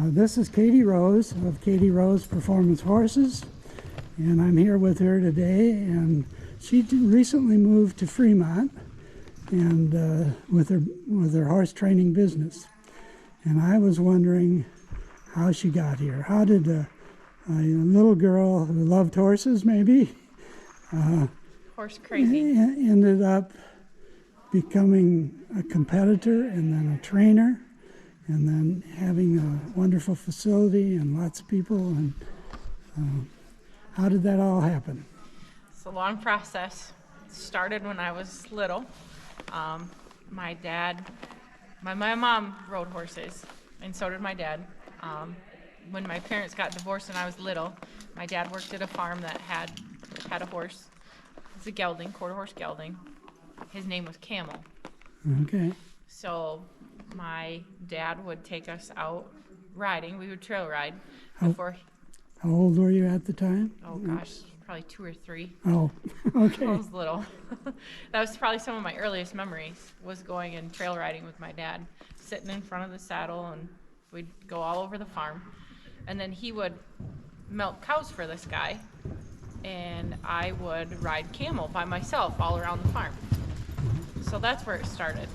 This is Katie Rose of Katie Rose Performance Horses, and I'm here with her today. And she recently moved to Fremont, and with her horse training business. And I was wondering how she got here. How did a little girl who loved horses, maybe, horse crazy, ended up becoming a competitor and then a trainer, and then having a wonderful facility and lots of people, and how did that all happen? It's a long process. It started when I was little. My mom rode horses, and so did my dad. When my parents got divorced and I was little, my dad worked at a farm that had a horse. It's a gelding, quarter horse gelding. His name was Camel. Okay. So my dad would take us out riding. We would trail ride How old were you at the time? Oh gosh, probably 2 or 3. Oh, okay. I was little. That was probably some of my earliest memories, was going and trail riding with my dad, sitting in front of the saddle, and we'd go all over the farm. And then he would milk cows for this guy, and I would ride camel by myself all around the farm. So that's where it started.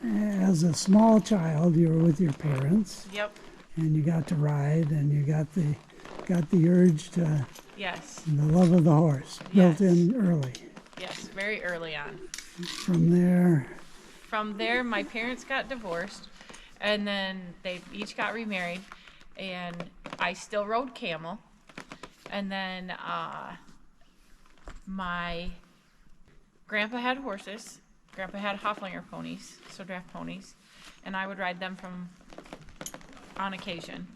As a small child, you were with your parents. Yep. And you got to ride, and you got the urge to. Yes. The love of the horse built in early. Yes, very early on. From there, my parents got divorced, and then they each got remarried, and I still rode camel. And then my grandpa had horses. Grandpa had Hoflinger ponies, so draft ponies, and I would ride them on occasion.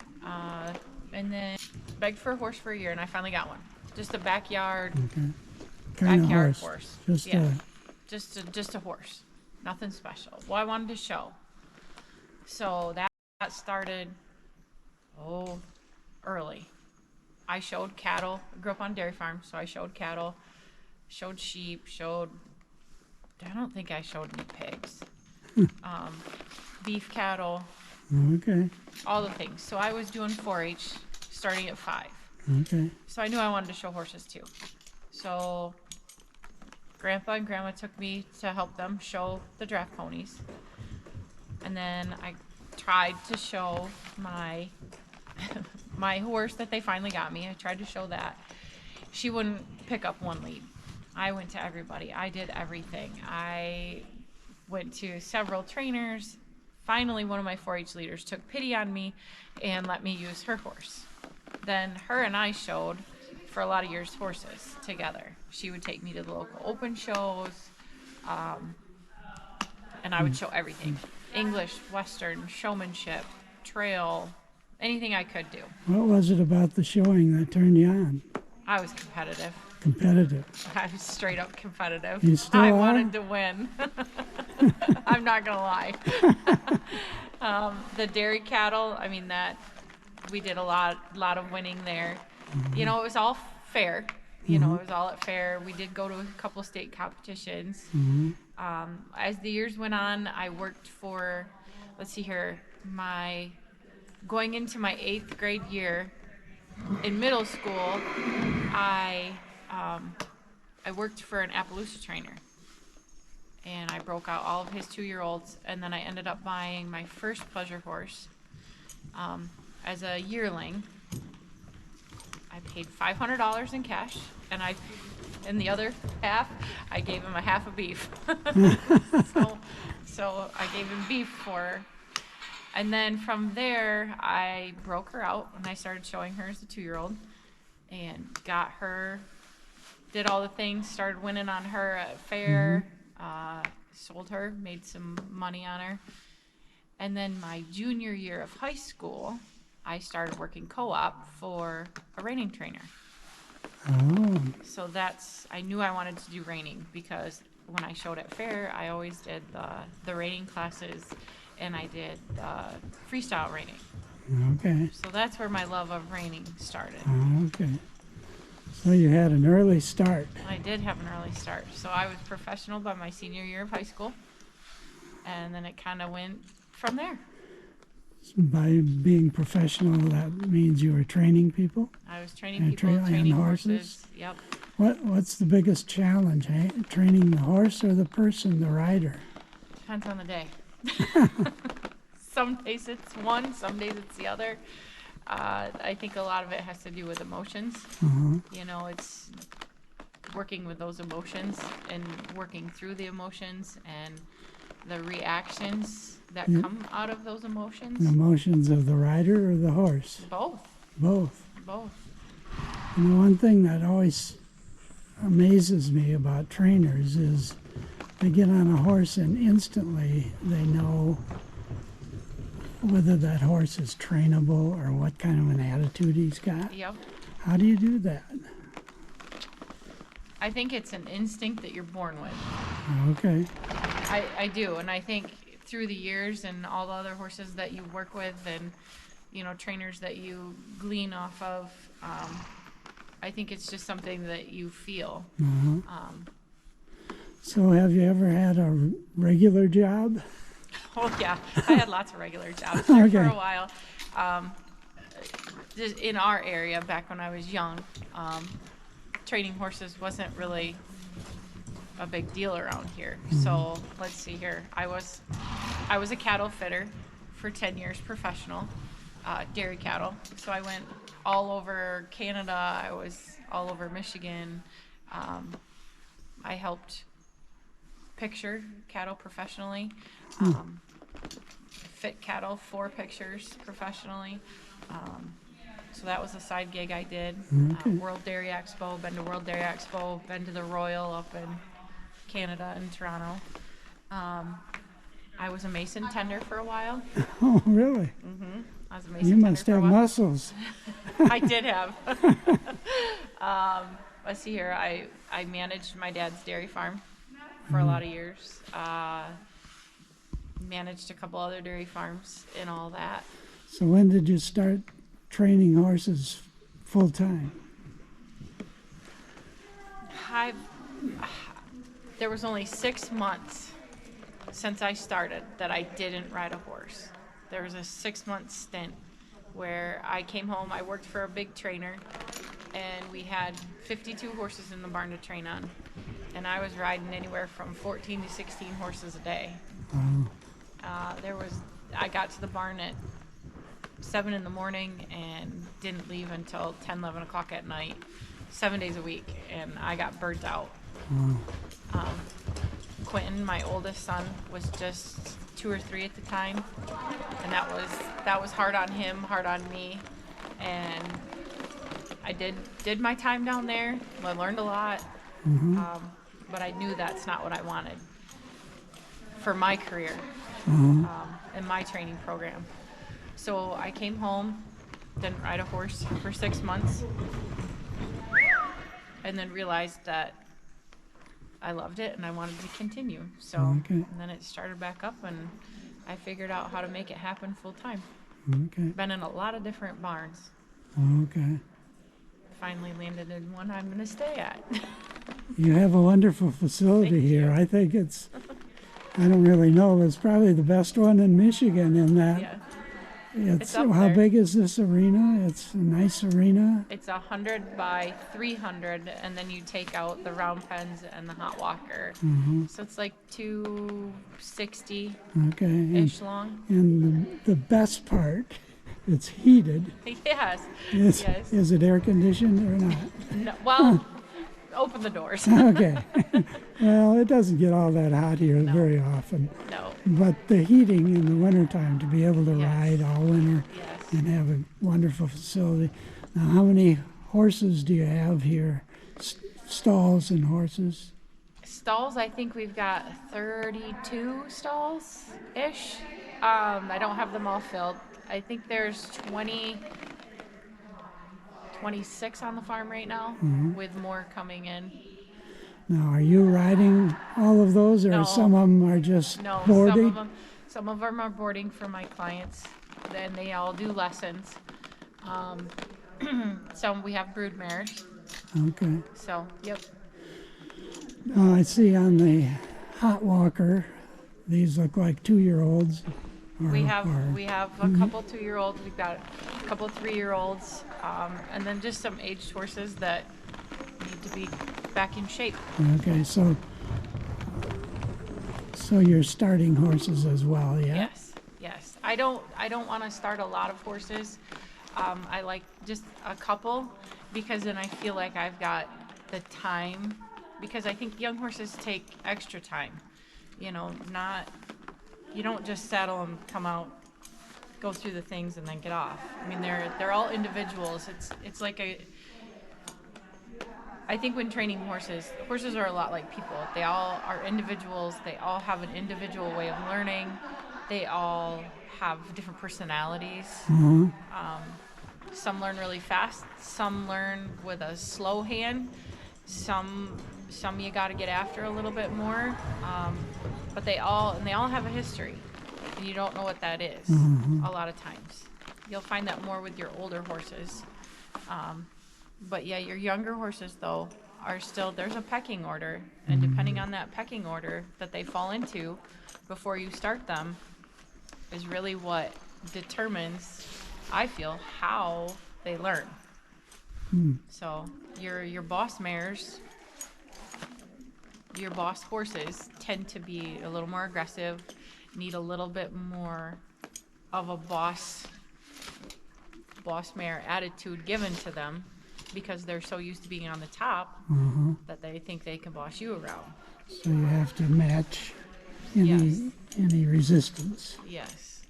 And then begged for a horse for a year, and I finally got one. Just a backyard horse. Just a horse. Nothing special. Well, I wanted to show. So that started early. I showed cattle. I grew up on a dairy farm, so I showed cattle, showed sheep, I don't think I showed any pigs. Beef cattle. Okay. All the things. So I was doing 4-H starting at 5. Okay. So I knew I wanted to show horses too. So Grandpa and Grandma took me to help them show the draft ponies. And then I tried to show my my horse that they finally got me. I tried to show that. She wouldn't pick up one lead. I went to everybody. I did everything. I went to several trainers. Finally, one of my 4-H leaders took pity on me and let me use her horse. Then her and I showed for a lot of years horses together. She would take me to the local open shows, and I would show everything. English, Western, showmanship, trail, anything I could do. What was it about the showing that turned you on? I was competitive. I was straight up competitive. You still I are? wanted to win. I'm not gonna lie. The dairy cattle, that we did a lot of winning there. Mm-hmm. It was all fair. It was all at fair. We did go to a couple state competitions. Mm-hmm. As the years went on, I worked for, going into my 8th grade year in middle school, I worked for an Appaloosa trainer, and I broke out all of his 2-year-olds, and then I ended up buying my first pleasure horse as a yearling. I paid $500 in cash, and in the other half, I gave him a half a beef. so I gave him beef for her. And then from there, I broke her out, and I started showing her as a 2-year-old, and got her, did all the things, started winning on her at fair, sold her, made some money on her. And then my junior year of high school, I started working co-op for a reining trainer. Oh. So I knew I wanted to do reining, because when I showed at fair, I always did the reining classes, and I did freestyle reining. Okay. So that's where my love of reining started. Okay. So you had an early start. I did have an early start. So I was professional by my senior year of high school, and then it kind of went from there. By being professional, that means you were training people I was training and, people, training horses. horses. Yep. What's the biggest challenge? Eh? Training the horse or the person, the rider? Depends on the day. Some days it's one, some days it's the other. I think a lot of it has to do with emotions. You know, it's working with those emotions and working through the emotions and the reactions that come out of those emotions. The emotions of the rider or the horse? Both. Both. Both. And the one thing that always amazes me about trainers is they get on a horse and instantly they know whether that horse is trainable or what kind of an attitude he's got. Yep. How do you do that? I think it's an instinct that you're born with. Okay. I do, and I think through the years and all the other horses that you work with and, you know, trainers that you glean off of, I think it's just something that you feel. So have you ever had a regular job? Oh yeah, I had lots of regular jobs there for Okay. a while. Just in our area, back when I was young, training horses wasn't really a big deal around here. So let's see here. I was a cattle fitter for 10 years, professional, dairy cattle. So I went all over Canada. I was all over Michigan. I helped picture cattle professionally, fit cattle for pictures professionally. So that was a side gig I did. Okay. World Dairy Expo, been to World Dairy Expo, been to the Royal up in Canada in Toronto. I was a mason tender for a while. Oh, really? I was a mason You tender must for a have while. muscles. I did have. Let's see here. I managed my dad's dairy farm for a lot of years. Managed a couple other dairy farms and all that. So when did you start training horses full time? There was only 6 months since I started that I didn't ride a horse. There was a 6-month stint where I came home, I worked for a big trainer, and we had 52 horses in the barn to train on. And I was riding anywhere from 14 to 16 horses a day. I got to the barn at 7 in the morning and didn't leave until 10, 11 o'clock at night, 7 days a week, and I got burnt out. Quentin, my oldest son, was just 2 or 3 at the time, and that was hard on him, hard on me, and I did my time down there. I learned a lot, but I knew that's not what I wanted for my career and my training program. So I came home, didn't ride a horse for 6 months, and then realized that I loved it and I wanted to continue. So Okay. and then it started back up, and I figured out how to make it happen full time. Okay. Been in a lot of different barns. Okay. Finally landed in one I'm going to stay at. You have a wonderful facility Thank here. you. I think I don't really know, it's probably the best one in Michigan in that. Yeah, It's up how there. big is this arena? It's a nice arena. it's 100 by 300, and then you take out the round pens and the hot walker. So it's like 260-ish Okay. long. And the best part, it's heated. Yes. Is, Yes. is it air conditioned or not? No, well, open the doors. Okay. Well, it doesn't get all that hot here very often. No. But the heating in the wintertime to be able to Yes. ride all winter Yes. and have a wonderful facility. Now, how many horses do you have here? Stalls and horses? Stalls, I think we've got 32 stalls-ish. I don't have them all filled. I think there's 26 on the farm right now, with more coming in. Now, are you riding all of those, or No. some of them are just No, boarding? some of them are boarding for my clients. Then they all do lessons. Some we have brood mares. Okay. So, yep. Now, I see on the hot walker, these look like 2-year-olds. We have a Mhm. couple 2-year-olds. We've got a couple 3-year-olds, and then just some aged horses that need to be back in shape. Okay, so you're starting horses as well, yeah? Yes, yes. I don't want to start a lot of horses. I like just a couple because then I feel like I've got the time. Because I think young horses take extra time. You know, you don't just saddle them, come out, go through the things, and then get off. I mean, they're all individuals. It's like I think when training horses are a lot like people. They all are individuals. They all have an individual way of learning. They all have different personalities. Uh-huh. Some learn really fast. Some learn with a slow hand. Some you got to get after a little bit more. But they all have a history, and you don't know what that is. A lot of times. You'll find that more with your older horses. But yeah, your younger horses though are still, there's a pecking order, and depending on that pecking order that they fall into before you start them is really what determines, I feel, how they learn. So your boss mares, your boss horses tend to be a little more aggressive, need a little bit more of a boss mare attitude given to them because they're so used to being on the top that they think they can boss you around. So you have to match Yes. any resistance. Yes.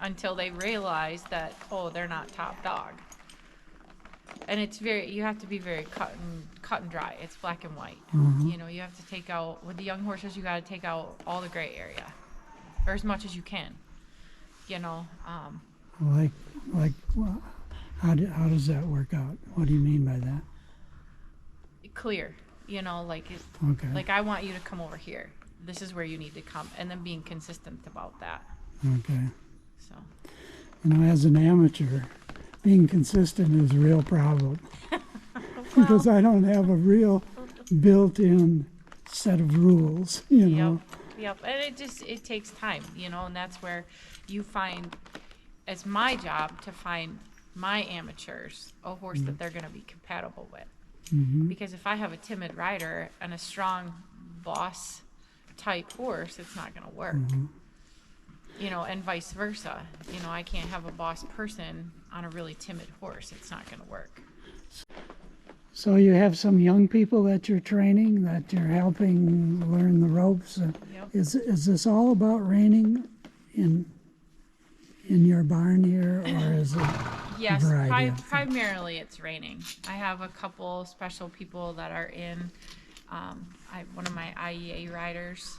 Until they realize that, oh, they're not top dog. And you have to be very cut and dry. It's black and white. You know, you have to take out, with the young horses, you got to take out all the gray area, or as much as you can. You know, Like, well, how does that work out? What do you mean by that? clear. You know, like Okay. like I want you to come over here. This is where you need to come, and then being consistent about that. Okay. So. You know, as an amateur, being consistent is a real problem because I don't have a real built-in set of rules, you know. Yep. And it takes time, you know, and that's where you find, it's my job to find my amateurs a horse that they're going to be compatible with. Because if I have a timid rider and a strong boss type horse, it's not going to work. You know, and vice versa. You know, I can't have a boss person on a really timid horse. It's not going to work. So you have some young people that you're training, that you're helping learn the ropes. Yep. Is this all about reining in your barn here, or is it Yes, a variety of things? primarily it's raining. I have a couple special people that are in, one of my IEA riders.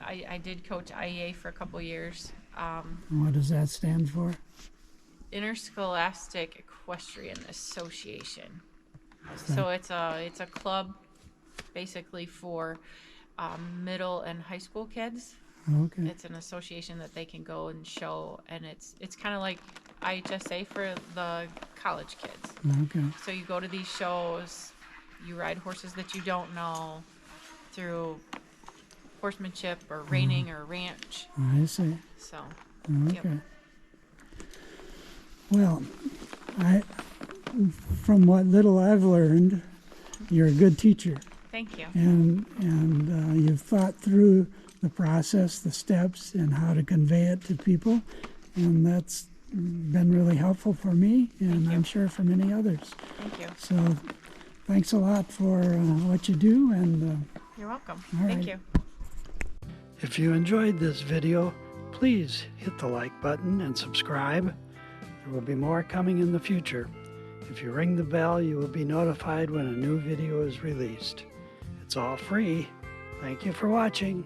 I did coach IEA for a couple years. What does that stand for? Interscholastic Equestrian Association. So it's a club basically for middle and high school kids. Okay. It's an association that they can go and show, and it's kind of like IHSA for the college kids. Okay. So you go to these shows, you ride horses that you don't know through horsemanship or reining or ranch. I see. So, Okay. yep. Well, from what little I've learned, you're a good teacher, Thank you. and you've thought through the process, the steps, and how to convey it to people, and that's been really helpful for me, and I'm sure for many others. Thank you. So, thanks a lot for what you do, and You're welcome. All Thank right. you. if you enjoyed this video, please hit the like button and subscribe. There will be more coming in the future. If you ring the bell, you will be notified when a new video is released. It's all free. Thank you for watching.